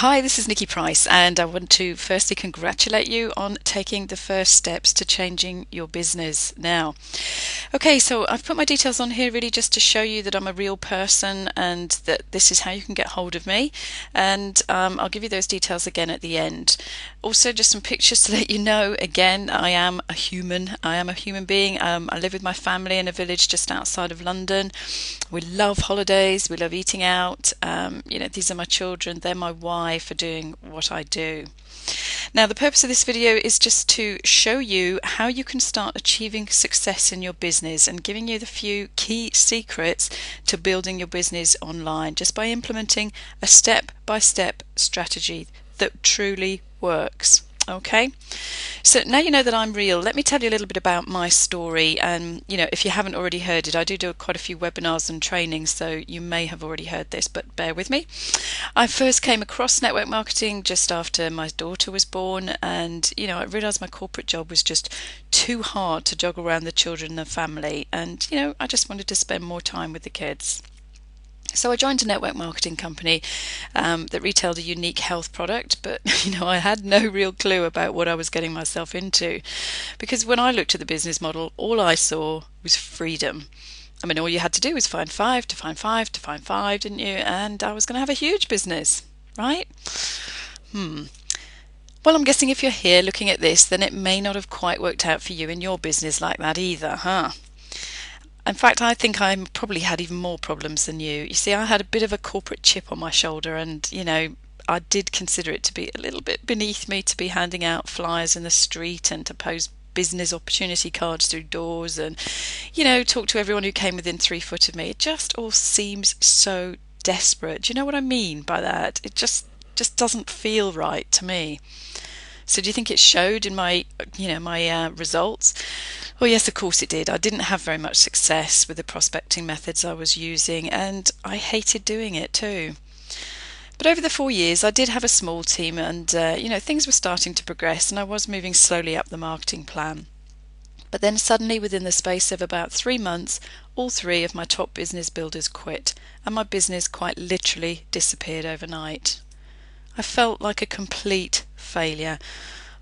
Hi, this is Nikki Price, and I want to firstly congratulate you on taking the first steps to changing your business now. Okay, so I've put my details on here really just to show you that I'm a real person and that this is how you can get hold of me. And I'll give you those details again at the end. Also, just some pictures to let you know, again, I am a human. I am a human being. I live with my family in a village just outside of London. We love holidays. We love eating out. These are my children. They're my why for doing what I do. Now, the purpose of this video is just to show you how you can start achieving success in your business and giving you the few key secrets to building your business online just by implementing a step-by-step strategy that truly works. Okay, so now you know that I'm real. Let me tell you a little bit about my story. And if you haven't already heard it, I do quite a few webinars and trainings, so you may have already heard this, but bear with me. I first came across network marketing just after my daughter was born, and I realized my corporate job was just too hard to juggle around the children and the family, and I just wanted to spend more time with the kids. So I joined a network marketing company that retailed a unique health product, but I had no real clue about what I was getting myself into, because when I looked at the business model, all I saw was freedom. I mean, all you had to do was find five to find five to find five, didn't you? And I was going to have a huge business, right? Well, I'm guessing if you're here looking at this, then it may not have quite worked out for you in your business like that either, huh? In fact, I think I probably had even more problems than you. You see, I had a bit of a corporate chip on my shoulder, and, I did consider it to be a little bit beneath me to be handing out flyers in the street and to post business opportunity cards through doors and, talk to everyone who came within 3 foot of me. It just all seems so desperate. Do you know what I mean by that? It just doesn't feel right to me. So do you think it showed in my results? Well, yes, of course it did. I didn't have very much success with the prospecting methods I was using, and I hated doing it too. But over the 4 years, I did have a small team, and things were starting to progress, and I was moving slowly up the marketing plan. But then suddenly, within the space of about 3 months, all three of my top business builders quit, and my business quite literally disappeared overnight. I felt like a complete failure.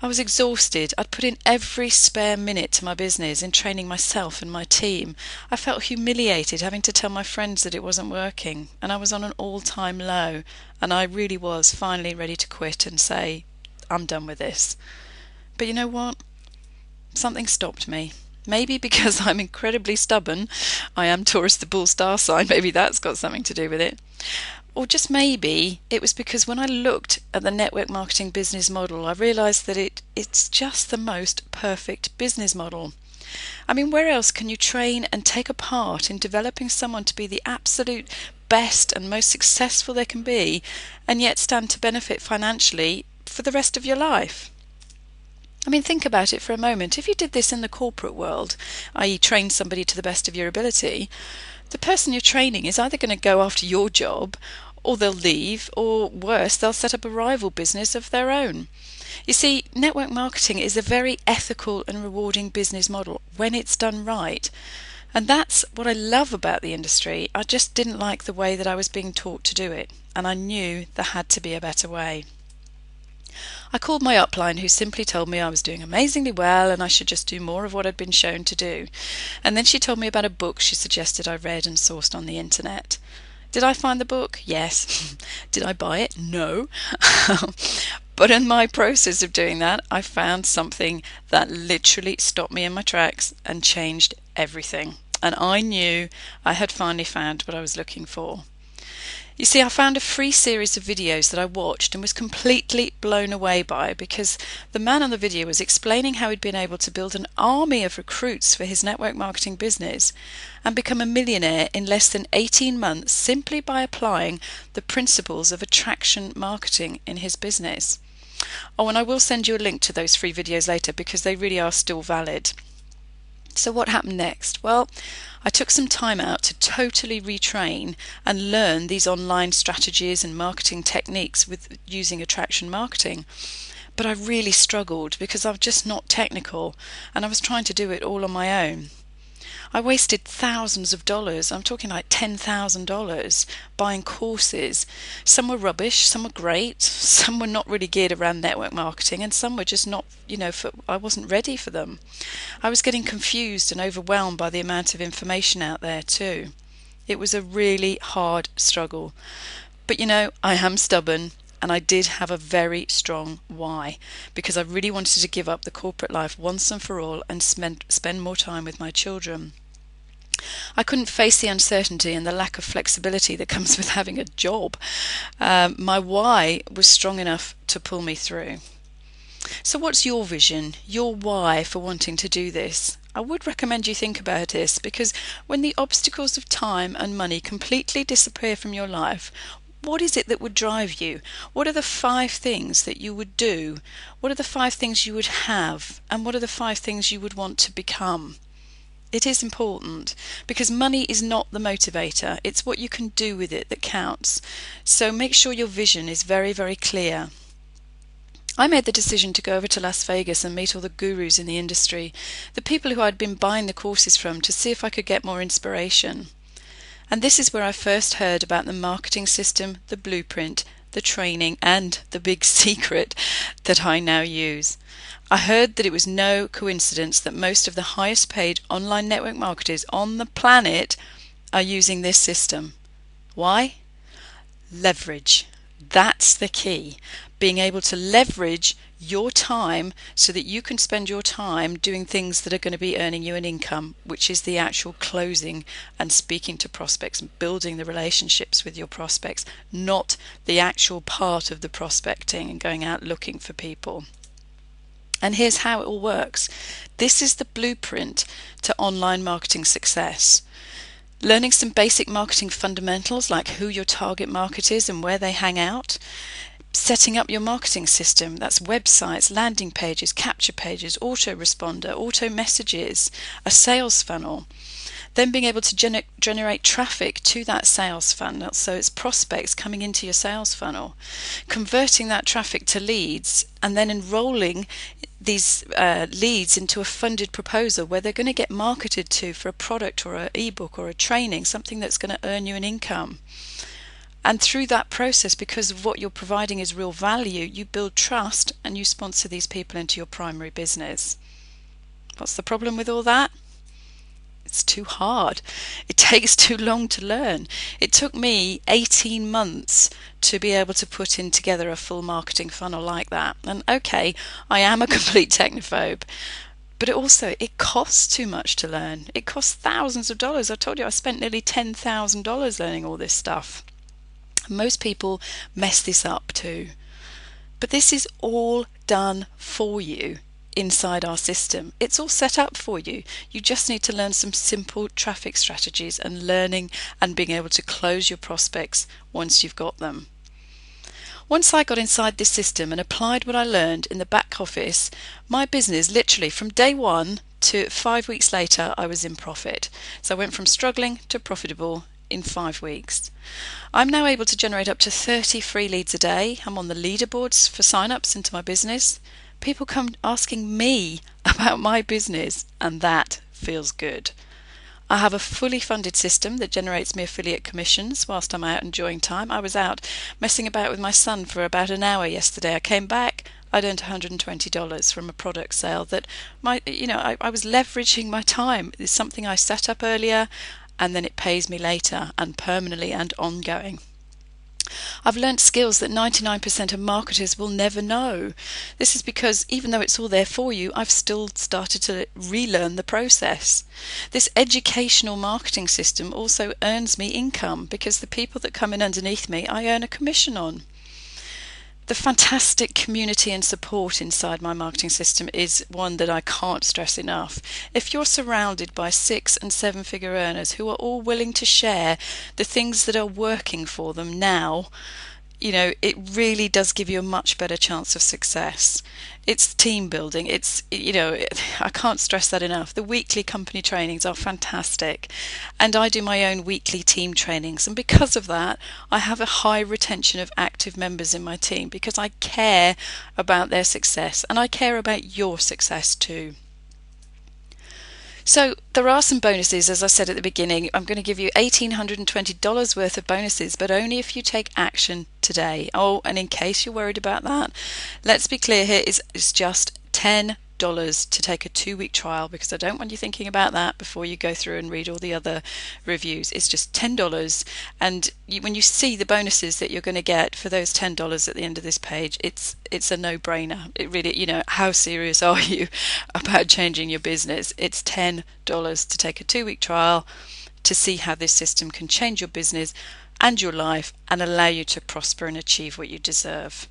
I was exhausted. I'd put in every spare minute to my business in training myself and my team. I felt humiliated having to tell my friends that it wasn't working, and I was on an all-time low, and I really was finally ready to quit and say, I'm done with this. But you know what? Something stopped me. Maybe because I'm incredibly stubborn. I am Taurus, the bull star sign. Maybe that's got something to do with it. Or just maybe it was because when I looked at the network marketing business model, I realized that it's just the most perfect business model. I mean, where else can you train and take a part in developing someone to be the absolute best and most successful they can be, and yet stand to benefit financially for the rest of your life? I mean, think about it for a moment. If you did this in the corporate world, i.e. train somebody to the best of your ability, the person you're training is either going to go after your job, or they'll leave, or worse, they'll set up a rival business of their own. You see, network marketing is a very ethical and rewarding business model when it's done right. And that's what I love about the industry. I just didn't like the way that I was being taught to do it, and I knew there had to be a better way. I called my upline, who simply told me I was doing amazingly well and I should just do more of what I'd been shown to do. And then she told me about a book she suggested I read and sourced on the internet. Did I find the book? Yes. Did I buy it? No. But in my process of doing that, I found something that literally stopped me in my tracks and changed everything. And I knew I had finally found what I was looking for. You see, I found a free series of videos that I watched and was completely blown away by, because the man on the video was explaining how he'd been able to build an army of recruits for his network marketing business and become a millionaire in less than 18 months simply by applying the principles of attraction marketing in his business. Oh, and I will send you a link to those free videos later because they really are still valid. So what happened next? Well, I took some time out to totally retrain and learn these online strategies and marketing techniques with using attraction marketing. But I really struggled because I'm just not technical, and I was trying to do it all on my own. I wasted thousands of dollars. I'm talking like $10,000 buying courses. Some were rubbish, some were great, some were not really geared around network marketing, and some were just not, I wasn't ready for them. I was getting confused and overwhelmed by the amount of information out there too. It was a really hard struggle. But I am stubborn, and I did have a very strong why, because I really wanted to give up the corporate life once and for all and spend more time with my children. I couldn't face the uncertainty and the lack of flexibility that comes with having a job. My why was strong enough to pull me through. So what's your vision, your why for wanting to do this? I would recommend you think about this, because when the obstacles of time and money completely disappear from your life, what is it that would drive you? What are the 5 things that you would do? What are the 5 things you would have? And what are the 5 things you would want to become? It is important, because money is not the motivator. It's what you can do with it that counts. So make sure your vision is very, very clear. I made the decision to go over to Las Vegas and meet all the gurus in the industry, the people who I'd been buying the courses from, to see if I could get more inspiration. And this is where I first heard about the marketing system, the blueprint, the training, and the big secret that I now use. I heard that it was no coincidence that most of the highest paid online network marketers on the planet are using this system. Why? Leverage. That's the key. Being able to leverage your time so that you can spend your time doing things that are going to be earning you an income, which is the actual closing and speaking to prospects and building the relationships with your prospects, not the actual part of the prospecting and going out looking for people. And here's how it all works. This is the blueprint to online marketing success. Learning some basic marketing fundamentals, like who your target market is and where they hang out. Setting up your marketing system, that's websites, landing pages, capture pages, autoresponder, auto messages, a sales funnel. Then being able to generate traffic to that sales funnel, so it's prospects coming into your sales funnel, converting that traffic to leads, and then enrolling these leads into a funded proposal where they're going to get marketed to for a product or an ebook or a training, something that's going to earn you an income. And through that process, because of what you're providing is real value, you build trust and you sponsor these people into your primary business. What's the problem with all that? It's too hard. It takes too long to learn. It took me 18 months to be able to put in together a full marketing funnel like that. And okay, I am a complete technophobe, but it costs too much to learn. It costs thousands of dollars. I told you I spent nearly $10,000 learning all this stuff. Most people mess this up too. But this is all done for you inside our system. It's all set up for you. You just need to learn some simple traffic strategies and learning and being able to close your prospects once you've got them. Once I got inside this system and applied what I learned in the back office, my business, literally from day 1 to 5 weeks later, I was in profit. So I went from struggling to profitable in 5 weeks. I'm now able to generate up to 30 free leads a day. I'm on the leaderboards for sign-ups into my business. People come asking me about my business, and that feels good. I have a fully funded system that generates me affiliate commissions whilst I'm out enjoying time. I was out messing about with my son for about an hour yesterday. I came back, I'd earned $120 from a product sale that I was leveraging my time. It's something I set up earlier, and then it pays me later and permanently and ongoing. I've learnt skills that 99% of marketers will never know. This is because even though it's all there for you, I've still started to relearn the process. This educational marketing system also earns me income because the people that come in underneath me, I earn a commission on. The fantastic community and support inside my marketing system is one that I can't stress enough. If you're surrounded by 6- and 7-figure earners who are all willing to share the things that are working for them now, it really does give you a much better chance of success. It's team building. I can't stress that enough. The weekly company trainings are fantastic. And I do my own weekly team trainings. And because of that, I have a high retention of active members in my team because I care about their success and I care about your success too. So there are some bonuses, as I said at the beginning. I'm going to give you $1,820 worth of bonuses, but only if you take action today. Oh, and in case you're worried about that, let's be clear here, it's just $10 to take a 2-week trial, because I don't want you thinking about that before you go through and read all the other reviews. It's just $10, and when you see the bonuses that you're going to get for those $10 at the end of this page, it's a no-brainer. It really, how serious are you about changing your business? It's $10 to take a 2-week trial to see how this system can change your business and your life and allow you to prosper and achieve what you deserve.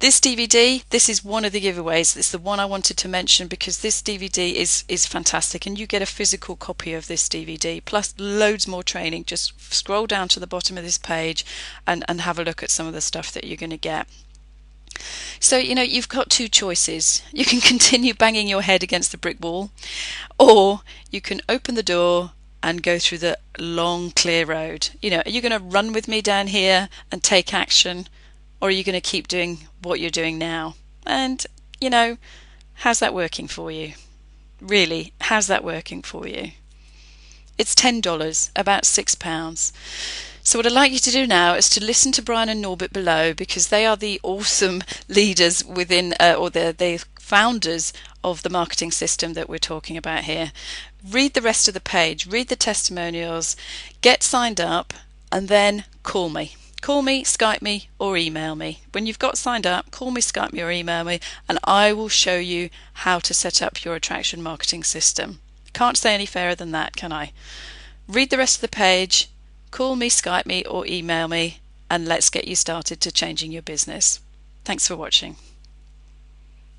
This DVD, this is one of the giveaways. It's the one I wanted to mention because this DVD is fantastic, and you get a physical copy of this DVD plus loads more training. Just scroll down to the bottom of this page and have a look at some of the stuff that you're going to get. So, you've got two choices. You can continue banging your head against the brick wall, or you can open the door and go through the long, clear road. Are you going to run with me down here and take action? Or are you going to keep doing what you're doing now? And, how's that working for you? Really, how's that working for you? It's $10, about £6. So what I'd like you to do now is to listen to Brian and Norbert below, because they are the awesome leaders within, or they're the founders of the marketing system that we're talking about here. Read the rest of the page, read the testimonials, get signed up, and then call me. Call me, Skype me, or email me. When you've got signed up, call me, Skype me, or email me, and I will show you how to set up your attraction marketing system. Can't say any fairer than that, can I? Read the rest of the page, call me, Skype me, or email me, and let's get you started to changing your business. Thanks for watching.